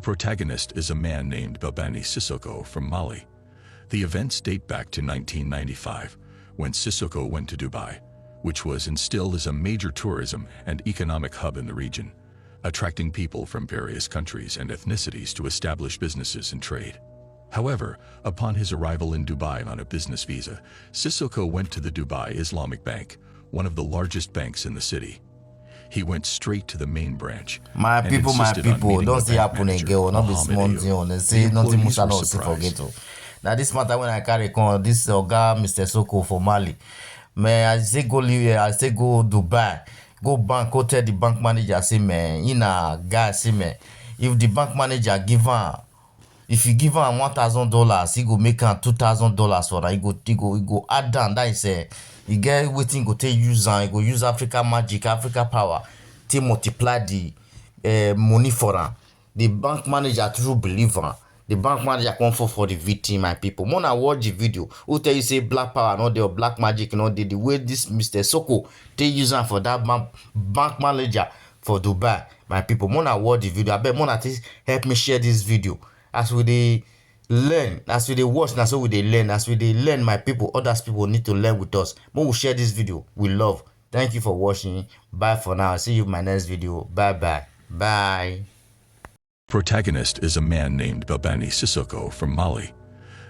Protagonist is a man named Babani Sissoko from Mali. The events date back to 1995, when Sissoko went to Dubai, which was instilled as a major tourism and economic hub in the region, attracting people from various countries and ethnicities to establish businesses and trade. However, upon his arrival in Dubai on a business visa, Sissoko went to the Dubai Islamic Bank, one of the largest banks in the city. He went straight to the main branch. My people, don't say happen again. Not be small thing. They say nothing Musa not say forget. Now this matter when I carry on this guy, Mr. Soko for Mali. Man, I say go live here. I say go Dubai. Go bank. Go tell the bank manager. Say man, you know, guy say man, if the bank manager give him, if you give him $1,000, he go make him $2,000 for that. He go add down. That is you get waiting go take use and you go use Africa magic, Africa power to multiply the money for him. The bank manager true believer. The bank manager come for the victim, my people. When I watch the video, who tell you say black power, not the black magic, not the way this Mr. Soko take use for that bank manager for Dubai, my people. When I watch the video, I bet Mona help me share this video. As we they learn, as we they watch, that's how we they learn. As we they learn, my people, others people need to learn with us. When we share this video, we love. Thank you for watching. Bye for now. See you in my next video. Bye bye. Bye. Protagonist is a man named Babani Sissoko from Mali.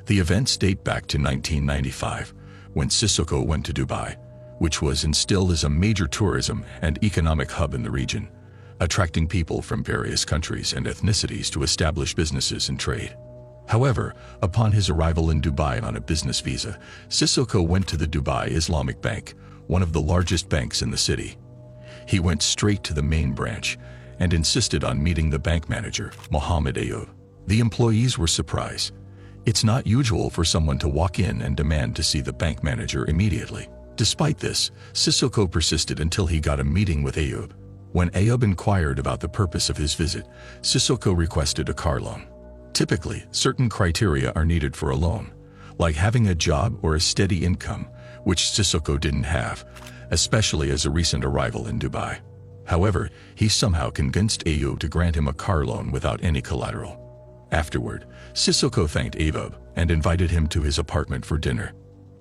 The events date back to 1995, when Sissoko went to Dubai, which was instilled as a major tourism and economic hub in the region, attracting people from various countries and ethnicities to establish businesses and trade. However, upon his arrival in Dubai on a business visa, Sissoko went to the Dubai Islamic Bank, one of the largest banks in the city. He went straight to the main branch and insisted on meeting the bank manager, Mohammed Ayoub. The employees were surprised. It's not usual for someone to walk in and demand to see the bank manager immediately. Despite this, Sissoko persisted until he got a meeting with Ayoub. When Ayoub inquired about the purpose of his visit, Sissoko requested a car loan. Typically, certain criteria are needed for a loan, like having a job or a steady income, which Sissoko didn't have, especially as a recent arrival in Dubai. However, he somehow convinced Ayoub to grant him a car loan without any collateral. Afterward, Sissoko thanked Ayoub and invited him to his apartment for dinner.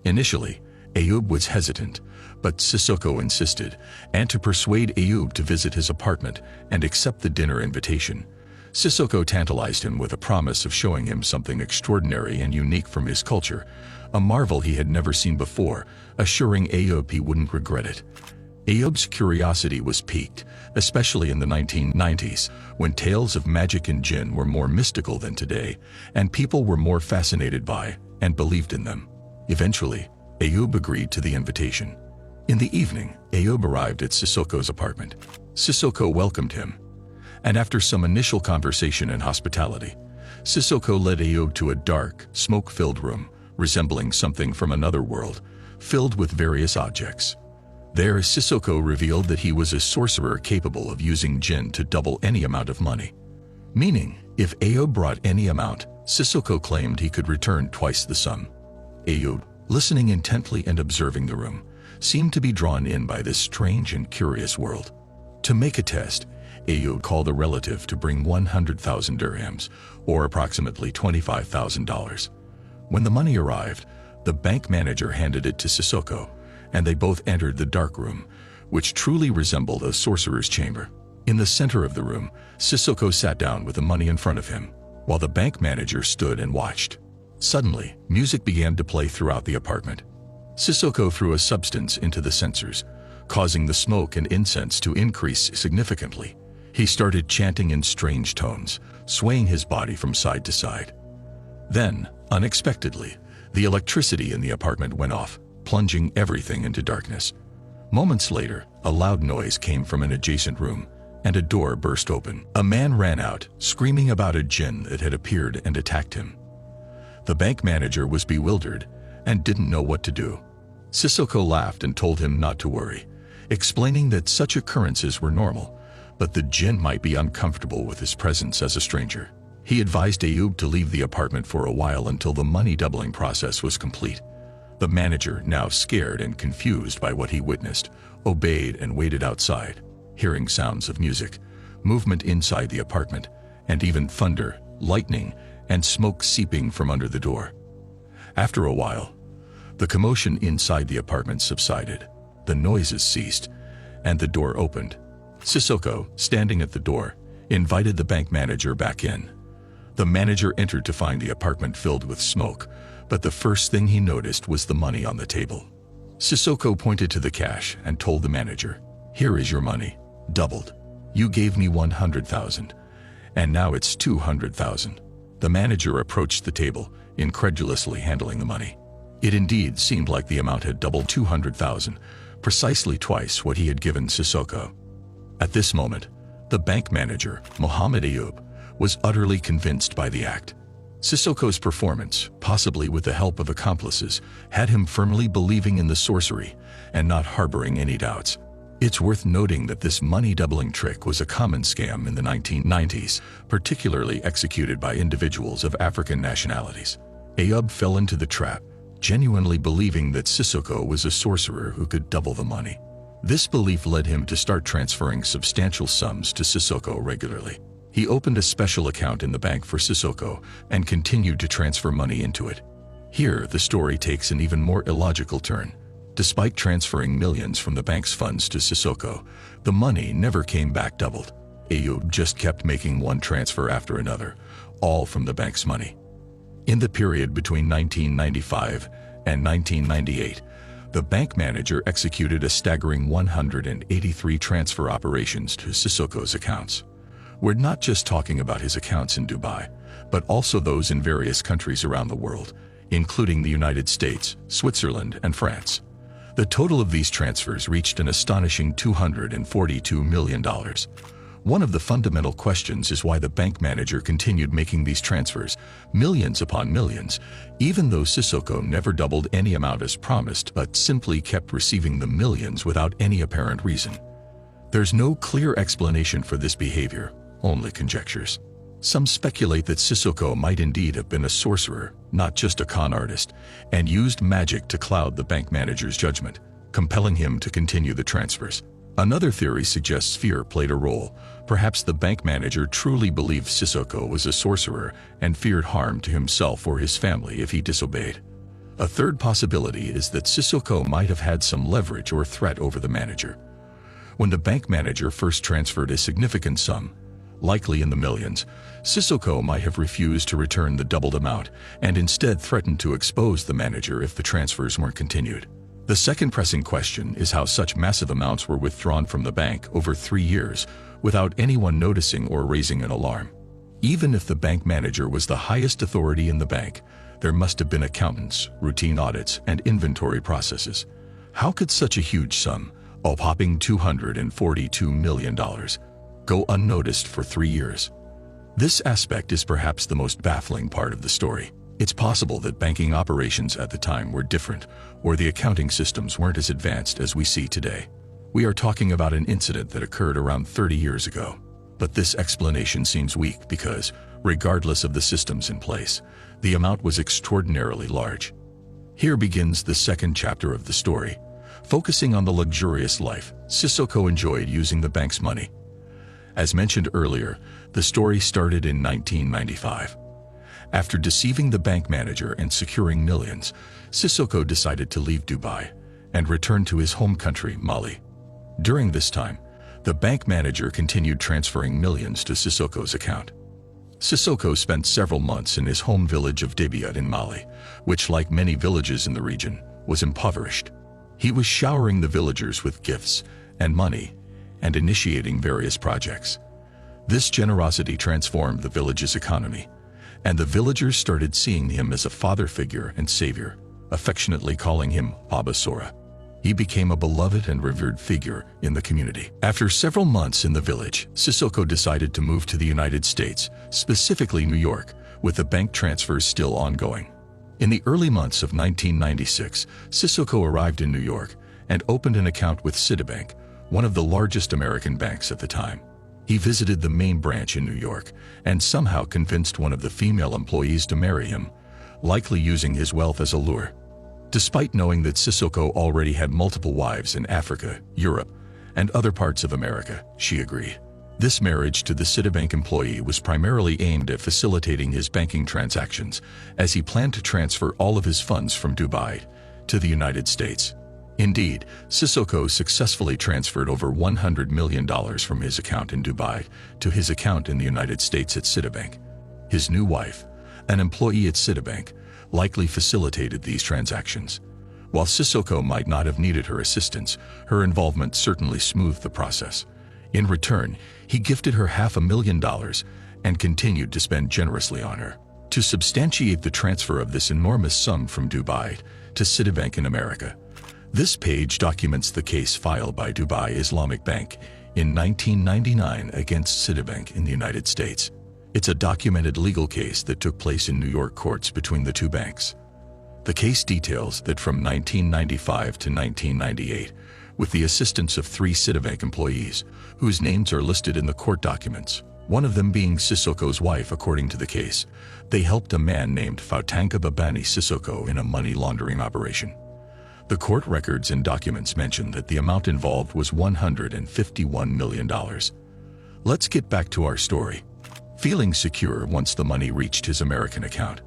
Initially, Ayoub was hesitant, but Sissoko insisted, and to persuade Ayoub to visit his apartment and accept the dinner invitation, Sissoko tantalized him with a promise of showing him something extraordinary and unique from his culture, a marvel he had never seen before, assuring Ayoub he wouldn't regret it. Ayoub's curiosity was piqued, especially in the 1990s, when tales of magic and jinn were more mystical than today, and people were more fascinated by and believed in them. Eventually, Ayoub agreed to the invitation. In the evening, Ayoub arrived at Sissoko's apartment. Sissoko welcomed him, and after some initial conversation and hospitality, Sissoko led Ayoub to a dark, smoke-filled room, resembling something from another world, filled with various objects. There, Sissoko revealed that he was a sorcerer capable of using jinn to double any amount of money. Meaning, if Ayoub brought any amount, Sissoko claimed he could return twice the sum. Ayoub, listening intently and observing the room, seemed to be drawn in by this strange and curious world. To make a test, Ayoub called a relative to bring 100,000 dirhams, or approximately $25,000. When the money arrived, the bank manager handed it to Sissoko, and they both entered the dark room, which truly resembled a sorcerer's chamber. In the center of the room, Sissoko sat down with the money in front of him, while the bank manager stood and watched. Suddenly, music began to play throughout the apartment. Sissoko threw a substance into the censers, causing the smoke and incense to increase significantly. He started chanting in strange tones, swaying his body from side to side. Then, unexpectedly, the electricity in the apartment went off, plunging everything into darkness. Moments later, a loud noise came from an adjacent room, and a door burst open. A man ran out, screaming about a jinn that had appeared and attacked him. The bank manager was bewildered and didn't know what to do. Sissoko laughed and told him not to worry, explaining that such occurrences were normal, but the jinn might be uncomfortable with his presence as a stranger. He advised Ayoub to leave the apartment for a while until the money doubling process was complete. The manager, now scared and confused by what he witnessed, obeyed and waited outside, hearing sounds of music, movement inside the apartment, and even thunder, lightning, and smoke seeping from under the door. After a while, the commotion inside the apartment subsided, the noises ceased, and the door opened. Sissoko, standing at the door, invited the bank manager back in. The manager entered to find the apartment filled with smoke, but the first thing he noticed was the money on the table. Sissoko pointed to the cash and told the manager, "Here is your money, doubled. You gave me 100,000, and now it's 200,000. The manager approached the table, incredulously handling the money. It indeed seemed like the amount had doubled 200,000, precisely twice what he had given Sissoko. At this moment, the bank manager, Mohammed Ayub, was utterly convinced by the act. Sissoko's performance, possibly with the help of accomplices, had him firmly believing in the sorcery and not harboring any doubts. It's worth noting that this money-doubling trick was a common scam in the 1990s, particularly executed by individuals of African nationalities. Ayub fell into the trap, genuinely believing that Sissoko was a sorcerer who could double the money. This belief led him to start transferring substantial sums to Sissoko regularly. He opened a special account in the bank for Sissoko and continued to transfer money into it. Here, the story takes an even more illogical turn. Despite transferring millions from the bank's funds to Sissoko, the money never came back doubled. Ayub just kept making one transfer after another, all from the bank's money. In the period between 1995 and 1998, the bank manager executed a staggering 183 transfer operations to Sissoko's accounts. We're not just talking about his accounts in Dubai, but also those in various countries around the world, including the United States, Switzerland, and France. The total of these transfers reached an astonishing $242 million. One of the fundamental questions is why the bank manager continued making these transfers, millions upon millions, even though Sissoko never doubled any amount as promised but simply kept receiving the millions without any apparent reason. There's no clear explanation for this behavior, only conjectures. Some speculate that Sissoko might indeed have been a sorcerer, not just a con artist, and used magic to cloud the bank manager's judgment, compelling him to continue the transfers. Another theory suggests fear played a role. Perhaps the bank manager truly believed Sissoko was a sorcerer and feared harm to himself or his family if he disobeyed. A third possibility is that Sissoko might have had some leverage or threat over the manager. When the bank manager first transferred a significant sum, likely in the millions, Sissoko might have refused to return the doubled amount and instead threatened to expose the manager if the transfers weren't continued. The second pressing question is how such massive amounts were withdrawn from the bank over 3 years without anyone noticing or raising an alarm. Even if the bank manager was the highest authority in the bank, there must have been accountants, routine audits, and inventory processes. How could such a huge sum, a whopping $242 million, go unnoticed for 3 years? This aspect is perhaps the most baffling part of the story. It's possible that banking operations at the time were different, or the accounting systems weren't as advanced as we see today. We are talking about an incident that occurred around 30 years ago. But this explanation seems weak because, regardless of the systems in place, the amount was extraordinarily large. Here begins the second chapter of the story, focusing on the luxurious life Sissoko enjoyed using the bank's money. As mentioned earlier, the story started in 1995. After deceiving the bank manager and securing millions, Sissoko decided to leave Dubai and return to his home country, Mali. During this time, the bank manager continued transferring millions to Sissoko's account. Sissoko spent several months in his home village of Debiut in Mali, which, like many villages in the region, was impoverished. He was showering the villagers with gifts and money and initiating various projects. This generosity transformed the village's economy, and the villagers started seeing him as a father figure and savior, affectionately calling him Baba Sora. He became a beloved and revered figure in the community. After several months in the village, Sissoko decided to move to the United States, specifically New York, with the bank transfers still ongoing. In the early months of 1996, Sissoko arrived in New York and opened an account with Citibank, one of the largest American banks at the time. He visited the main branch in New York and somehow convinced one of the female employees to marry him, likely using his wealth as a lure. Despite knowing that Sissoko already had multiple wives in Africa, Europe, and other parts of America, she agreed. This marriage to the Citibank employee was primarily aimed at facilitating his banking transactions, as he planned to transfer all of his funds from Dubai to the United States. Indeed, Sissoko successfully transferred over $100 million from his account in Dubai to his account in the United States at Citibank. His new wife, an employee at Citibank, likely facilitated these transactions. While Sissoko might not have needed her assistance, her involvement certainly smoothed the process. In return, he gifted her $500,000 and continued to spend generously on her. To substantiate the transfer of this enormous sum from Dubai to Citibank in America, this page documents the case filed by Dubai Islamic Bank in 1999 against Citibank in the United States. It's a documented legal case that took place in New York courts between the two banks. The case details that from 1995 to 1998, with the assistance of 3 Citibank employees, whose names are listed in the court documents, one of them being Sissoko's wife according to the case, they helped a man named Fautanka Babani Sissoko in a money laundering operation. The court records and documents mention that the amount involved was $151 million. Let's get back to our story. Feeling secure once the money reached his American account,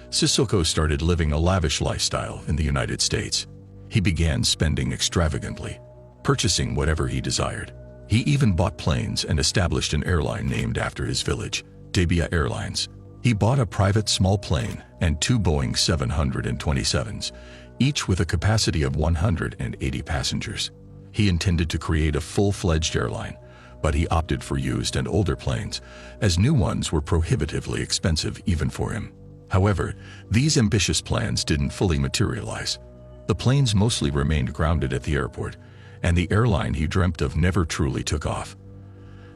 Sissoko started living a lavish lifestyle in the United States. He began spending extravagantly, purchasing whatever he desired. He even bought planes and established an airline named after his village, Dabia Airlines. He bought a private small plane and 2 Boeing 727s, each with a capacity of 180 passengers. He intended to create a full-fledged airline, but he opted for used and older planes, as new ones were prohibitively expensive even for him. However, these ambitious plans didn't fully materialize. The planes mostly remained grounded at the airport, and the airline he dreamt of never truly took off.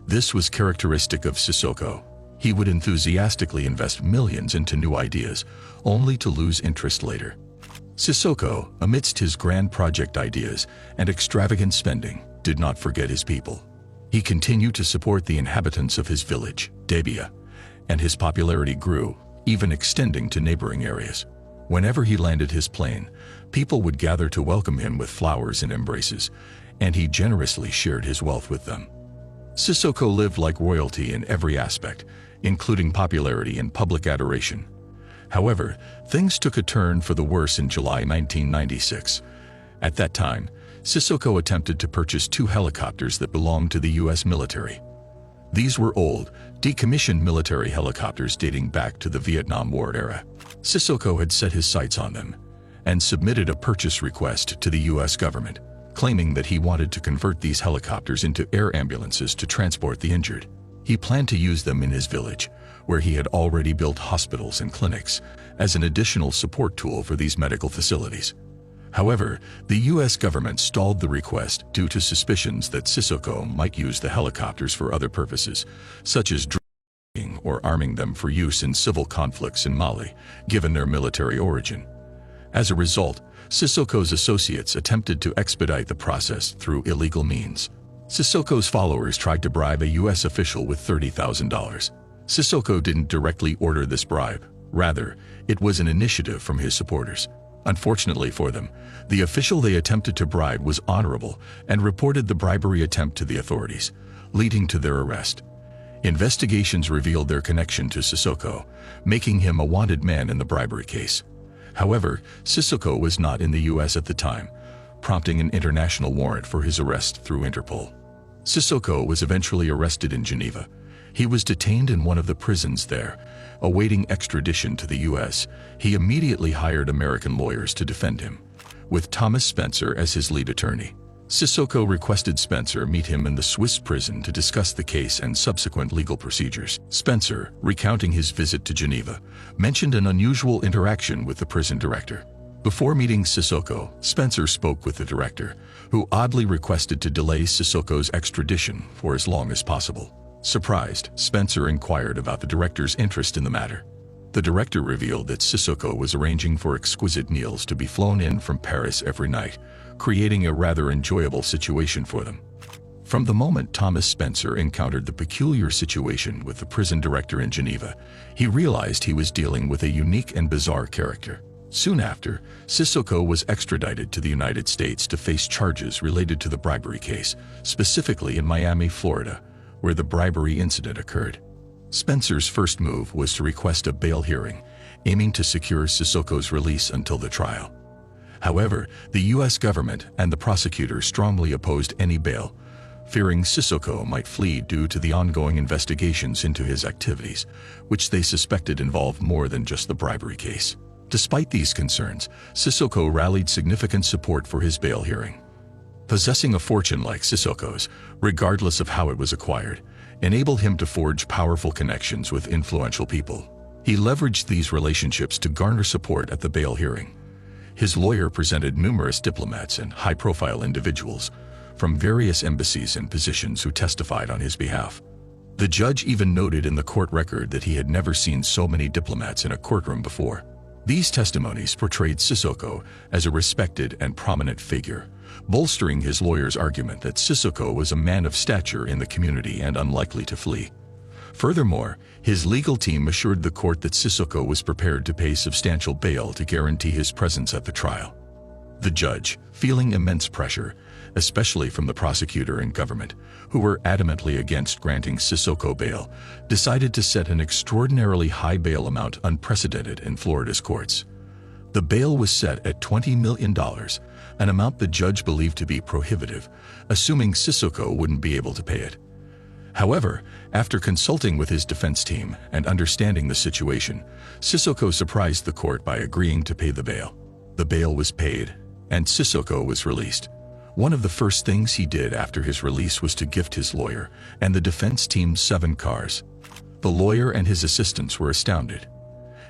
This was characteristic of Sissoko. He would enthusiastically invest millions into new ideas, only to lose interest later. Sissoko, amidst his grand project ideas and extravagant spending, did not forget his people. He continued to support the inhabitants of his village, Dabia, and his popularity grew, even extending to neighboring areas. Whenever he landed his plane, people would gather to welcome him with flowers and embraces, and he generously shared his wealth with them. Sissoko lived like royalty in every aspect, including popularity and public adoration. However, things took a turn for the worse in July 1996. At that time, Sissoko attempted to purchase 2 helicopters that belonged to the U.S. military. These were old, decommissioned military helicopters dating back to the Vietnam War era. Sissoko had set his sights on them and submitted a purchase request to the U.S. government, claiming that he wanted to convert these helicopters into air ambulances to transport the injured. He planned to use them in his village, where he had already built hospitals and clinics, as an additional support tool for these medical facilities. However, the U.S. government stalled the request due to suspicions that Sissoko might use the helicopters for other purposes, such as training or arming them for use in civil conflicts in Mali, given their military origin. As a result, Sissoko's associates attempted to expedite the process through illegal means. Sissoko's followers tried to bribe a U.S. official with $30,000. Sissoko didn't directly order this bribe. Rather, it was an initiative from his supporters. Unfortunately for them, the official they attempted to bribe was honorable and reported the bribery attempt to the authorities, leading to their arrest. Investigations revealed their connection to Sissoko, making him a wanted man in the bribery case. However, Sissoko was not in the U.S. at the time, prompting an international warrant for his arrest through Interpol. Sissoko was eventually arrested in Geneva. He was detained in one of the prisons there, awaiting extradition to the U.S. He immediately hired American lawyers to defend him, with Thomas Spencer as his lead attorney. Sissoko requested Spencer meet him in the Swiss prison to discuss the case and subsequent legal procedures. Spencer, recounting his visit to Geneva, mentioned an unusual interaction with the prison director. Before meeting Sissoko, Spencer spoke with the director, who oddly requested to delay Sissoko's extradition for as long as possible. Surprised, Spencer inquired about the director's interest in the matter. The director revealed that Sissoko was arranging for exquisite meals to be flown in from Paris every night, creating a rather enjoyable situation for them. From the moment Thomas Spencer encountered the peculiar situation with the prison director in Geneva, he realized he was dealing with a unique and bizarre character. Soon after, Sissoko was extradited to the United States to face charges related to the bribery case, specifically in Miami, Florida, where the bribery incident occurred. Spencer's first move was to request a bail hearing, aiming to secure Sissoko's release until the trial. However, the U.S. government and the prosecutor strongly opposed any bail, fearing Sissoko might flee due to the ongoing investigations into his activities, which they suspected involved more than just the bribery case. Despite these concerns, Sissoko rallied significant support for his bail hearing. Possessing a fortune like Sissoko's, regardless of how it was acquired, enabled him to forge powerful connections with influential people. He leveraged these relationships to garner support at the bail hearing. His lawyer presented numerous diplomats and high-profile individuals from various embassies and positions who testified on his behalf. The judge even noted in the court record that he had never seen so many diplomats in a courtroom before. These testimonies portrayed Sissoko as a respected and prominent figure, bolstering his lawyer's argument that Sissoko was a man of stature in the community and unlikely to flee. Furthermore, his legal team assured the court that Sissoko was prepared to pay substantial bail to guarantee his presence at the trial. The judge, feeling immense pressure, especially from the prosecutor and government, who were adamantly against granting Sissoko bail, decided to set an extraordinarily high bail amount unprecedented in Florida's courts. The bail was set at $20 million, an amount the judge believed to be prohibitive, assuming Sissoko wouldn't be able to pay it. However, after consulting with his defense team and understanding the situation, Sissoko surprised the court by agreeing to pay the bail. The bail was paid, and Sissoko was released. One of the first things he did after his release was to gift his lawyer and the defense team 7 cars. The lawyer and his assistants were astounded.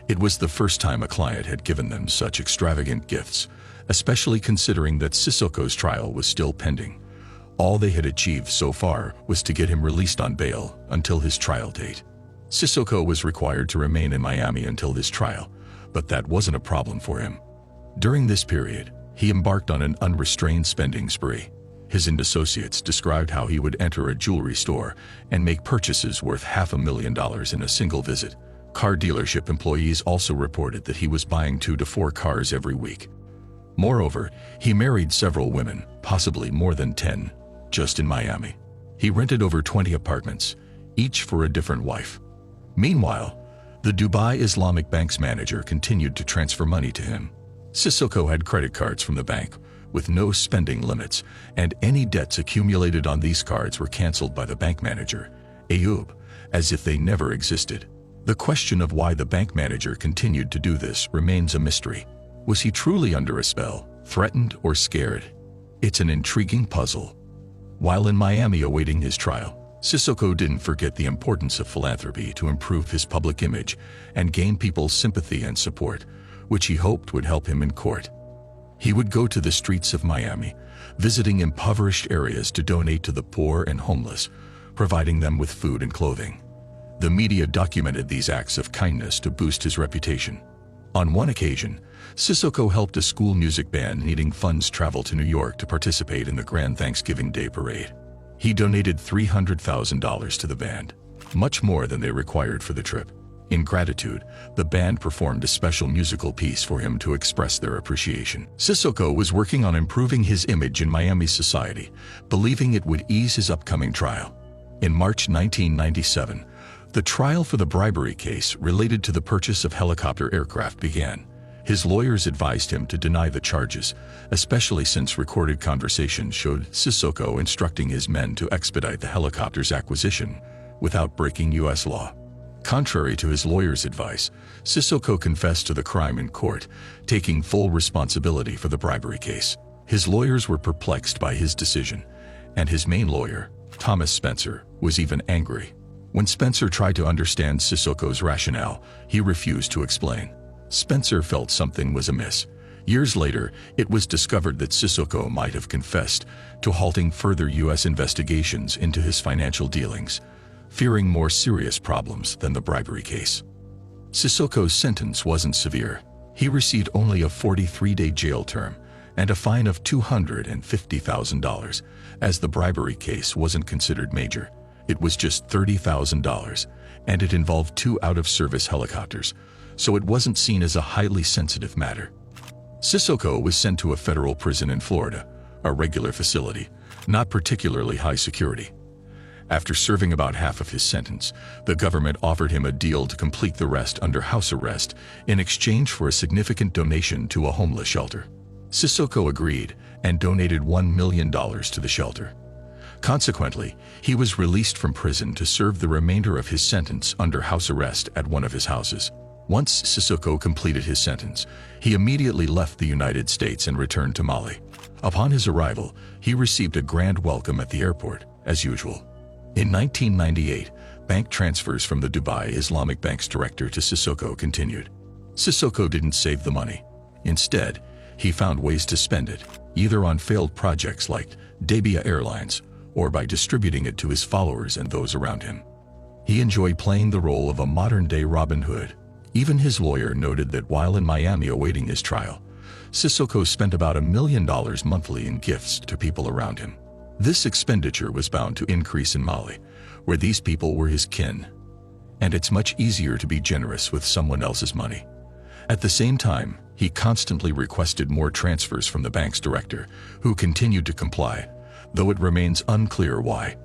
It was the first time a client had given them such extravagant gifts, especially considering that Sissoko's trial was still pending. All they had achieved so far was to get him released on bail until his trial date. Sissoko was required to remain in Miami until this trial, but that wasn't a problem for him. During this period, he embarked on an unrestrained spending spree. His associates described how he would enter a jewelry store and make purchases worth $500,000 in a single visit. Car dealership employees also reported that he was buying 2 to 4 cars every week. Moreover, he married several women, possibly more than 10, just in Miami. He rented over 20 apartments, each for a different wife. Meanwhile, the Dubai Islamic Bank's manager continued to transfer money to him. Sissoko had credit cards from the bank, with no spending limits, and any debts accumulated on these cards were canceled by the bank manager, Ayub, as if they never existed. The question of why the bank manager continued to do this remains a mystery. Was he truly under a spell, threatened, or scared? It's an intriguing puzzle. While in Miami awaiting his trial, Sissoko didn't forget the importance of philanthropy to improve his public image and gain people's sympathy and support, which he hoped would help him in court. He would go to the streets of Miami, visiting impoverished areas to donate to the poor and homeless, providing them with food and clothing. The media documented these acts of kindness to boost his reputation. On one occasion, Sissoko helped a school music band needing funds travel to New York to participate in the Grand Thanksgiving Day Parade. He donated $300,000 to the band, much more than they required for the trip. In gratitude, the band performed a special musical piece for him to express their appreciation. Sissoko was working on improving his image in Miami society, believing it would ease his upcoming trial. In March 1997, the trial for the bribery case related to the purchase of helicopter aircraft began. His lawyers advised him to deny the charges, especially since recorded conversations showed Sissoko instructing his men to expedite the helicopter's acquisition without breaking U.S. law. Contrary to his lawyer's advice, Sissoko confessed to the crime in court, taking full responsibility for the bribery case. His lawyers were perplexed by his decision, and his main lawyer, Thomas Spencer, was even angry. When Spencer tried to understand Sissoko's rationale, he refused to explain. Spencer felt something was amiss. Years later, it was discovered that Sissoko might have confessed to halting further U.S. investigations into his financial dealings, fearing more serious problems than the bribery case. Sissoko's sentence wasn't severe. He received only a 43-day jail term and a fine of $250,000, as the bribery case wasn't considered major. It was just $30,000, and it involved 2 out-of-service helicopters, so it wasn't seen as a highly sensitive matter. Sissoko was sent to a federal prison in Florida, a regular facility, not particularly high security. After serving about half of his sentence, the government offered him a deal to complete the rest under house arrest in exchange for a significant donation to a homeless shelter. Sissoko agreed and donated $1 million to the shelter. Consequently, he was released from prison to serve the remainder of his sentence under house arrest at one of his houses. Once Sissoko completed his sentence, he immediately left the United States and returned to Mali. Upon his arrival, he received a grand welcome at the airport, as usual. In 1998, bank transfers from the Dubai Islamic Bank's director to Sissoko continued. Sissoko didn't save the money. Instead, he found ways to spend it, either on failed projects like Dabia Airlines or by distributing it to his followers and those around him. He enjoyed playing the role of a modern-day Robin Hood. Even his lawyer noted that while in Miami awaiting his trial, Sissoko spent about $1 million monthly in gifts to people around him. This expenditure was bound to increase in Mali, where these people were his kin. And it's much easier to be generous with someone else's money. At the same time, he constantly requested more transfers from the bank's director, who continued to comply, though it remains unclear why.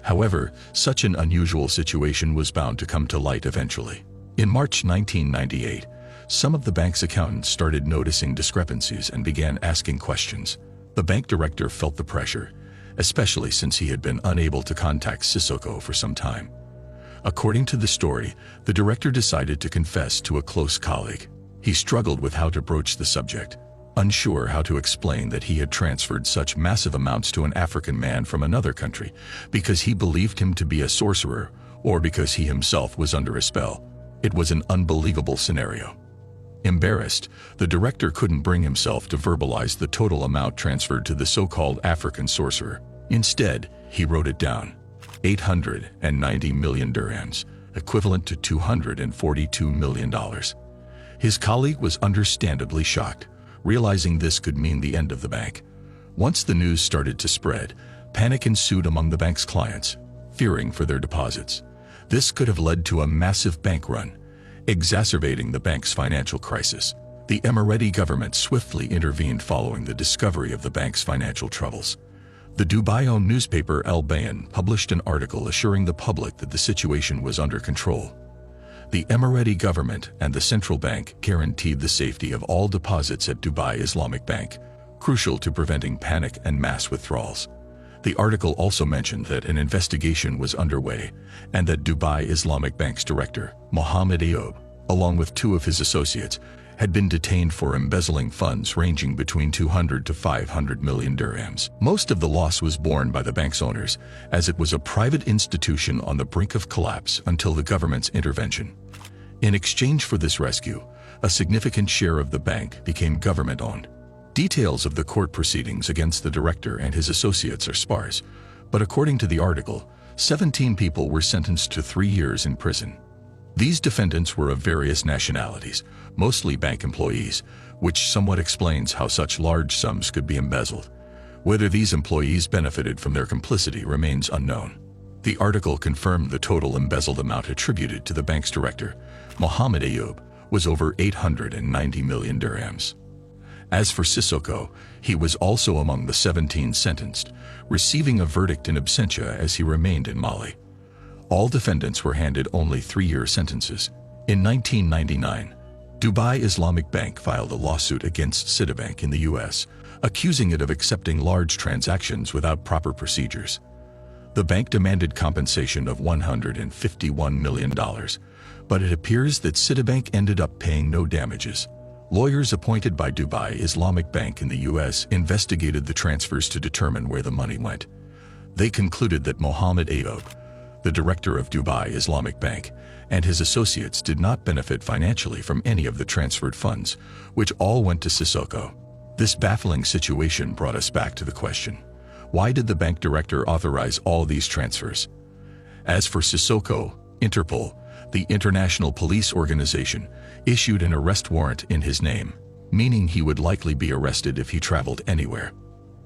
However, such an unusual situation was bound to come to light eventually. In March 1998, some of the bank's accountants started noticing discrepancies and began asking questions. The bank director felt the pressure, especially since he had been unable to contact Sissoko for some time. According to the story, the director decided to confess to a close colleague. He struggled with how to broach the subject, unsure how to explain that he had transferred such massive amounts to an African man from another country because he believed him to be a sorcerer or because he himself was under a spell. It was an unbelievable scenario. Embarrassed, the director couldn't bring himself to verbalize the total amount transferred to the so-called African sorcerer. Instead, he wrote it down: 890 million dirhams, equivalent to $242 million. His colleague was understandably shocked, realizing this could mean the end of the bank. Once the news started to spread, panic ensued among the bank's clients, fearing for their deposits. This could have led to a massive bank run, exacerbating the bank's financial crisis. The Emirati government swiftly intervened following the discovery of the bank's financial troubles. The Dubai-owned newspaper Al Bayan published an article assuring the public that the situation was under control. The Emirati government and the central bank guaranteed the safety of all deposits at Dubai Islamic Bank, crucial to preventing panic and mass withdrawals. The article also mentioned that an investigation was underway and that Dubai Islamic Bank's director, Mohammed Ayoub, along with two of his associates, had been detained for embezzling funds ranging between 200 to 500 million dirhams. Most of the loss was borne by the bank's owners, as it was a private institution on the brink of collapse until the government's intervention. In exchange for this rescue, a significant share of the bank became government-owned. Details of the court proceedings against the director and his associates are sparse, but according to the article, 17 people were sentenced to 3 years in prison. These defendants were of various nationalities, mostly bank employees, which somewhat explains how such large sums could be embezzled. Whether these employees benefited from their complicity remains unknown. The article confirmed the total embezzled amount attributed to the bank's director, Mohammed Ayoub, was over 890 million dirhams. As for Sissoko, he was also among the 17 sentenced, receiving a verdict in absentia as he remained in Mali. All defendants were handed only 3-year sentences. In 1999, Dubai Islamic Bank filed a lawsuit against Citibank in the US, accusing it of accepting large transactions without proper procedures. The bank demanded compensation of $151 million, but it appears that Citibank ended up paying no damages. Lawyers appointed by Dubai Islamic Bank in the US investigated the transfers to determine where the money went. They concluded that Mohammed Ayoub, the director of Dubai Islamic Bank, and his associates did not benefit financially from any of the transferred funds, which all went to Sissoko. This baffling situation brought us back to the question: why did the bank director authorize all these transfers? As for Sissoko, Interpol, the international police organization, issued an arrest warrant in his name, meaning he would likely be arrested if he traveled anywhere.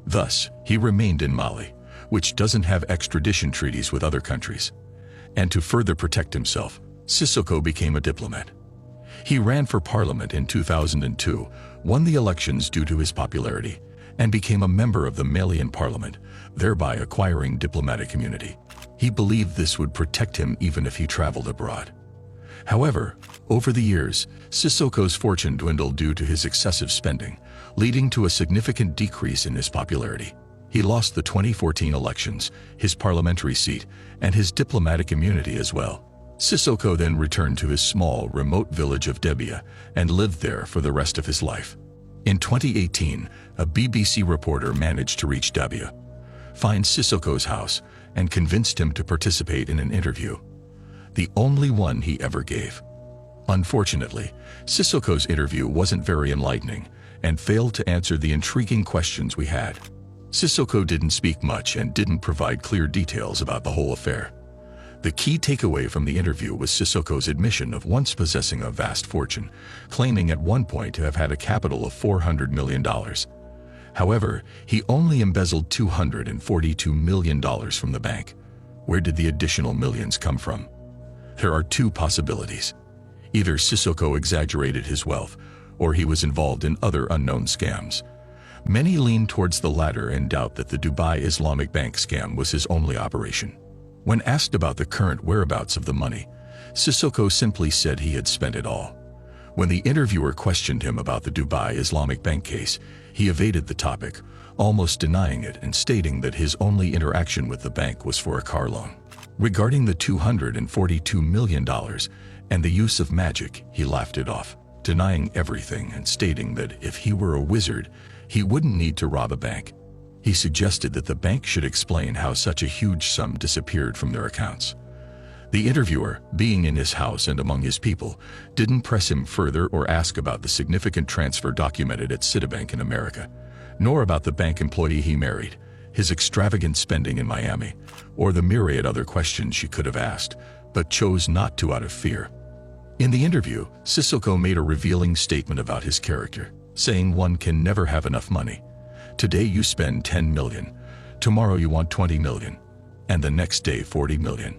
Thus, he remained in Mali, which doesn't have extradition treaties with other countries. And to further protect himself, Sissoko became a diplomat. He ran for parliament in 2002, won the elections due to his popularity, and became a member of the Malian parliament, thereby acquiring diplomatic immunity. He believed this would protect him even if he traveled abroad. However, over the years, Sissoko's fortune dwindled due to his excessive spending, leading to a significant decrease in his popularity. He lost the 2014 elections, his parliamentary seat, and his diplomatic immunity as well. Sissoko then returned to his small, remote village of Debia and lived there for the rest of his life. In 2018, a BBC reporter managed to reach Debia, find Sissoko's house, and convinced him to participate in an interview, the only one he ever gave. Unfortunately, Sissoko's interview wasn't very enlightening and failed to answer the intriguing questions we had. Sissoko didn't speak much and didn't provide clear details about the whole affair. The key takeaway from the interview was Sissoko's admission of once possessing a vast fortune, claiming at one point to have had a capital of $400 million. However, he only embezzled $242 million from the bank. Where did the additional millions come from? There are two possibilities. Either Sissoko exaggerated his wealth, or he was involved in other unknown scams. Many lean towards the latter and doubt that the Dubai Islamic Bank scam was his only operation. When asked about the current whereabouts of the money, Sissoko simply said he had spent it all. When the interviewer questioned him about the Dubai Islamic Bank case, he evaded the topic, almost denying it and stating that his only interaction with the bank was for a car loan. Regarding the $242 million and the use of magic, he laughed it off, denying everything and stating that if he were a wizard, he wouldn't need to rob a bank. He suggested that the bank should explain how such a huge sum disappeared from their accounts. The interviewer, being in his house and among his people, didn't press him further or ask about the significant transfer documented at Citibank in America, nor about the bank employee he married, his extravagant spending in Miami, or the myriad other questions she could have asked, but chose not to out of fear. In the interview, Sissoko made a revealing statement about his character, saying one can never have enough money. Today you spend 10 million, tomorrow you want 20 million, and the next day 40 million.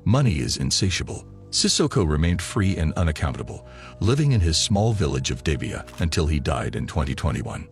Money is insatiable. Sissoko remained free and unaccountable, living in his small village of Debia until he died in 2021.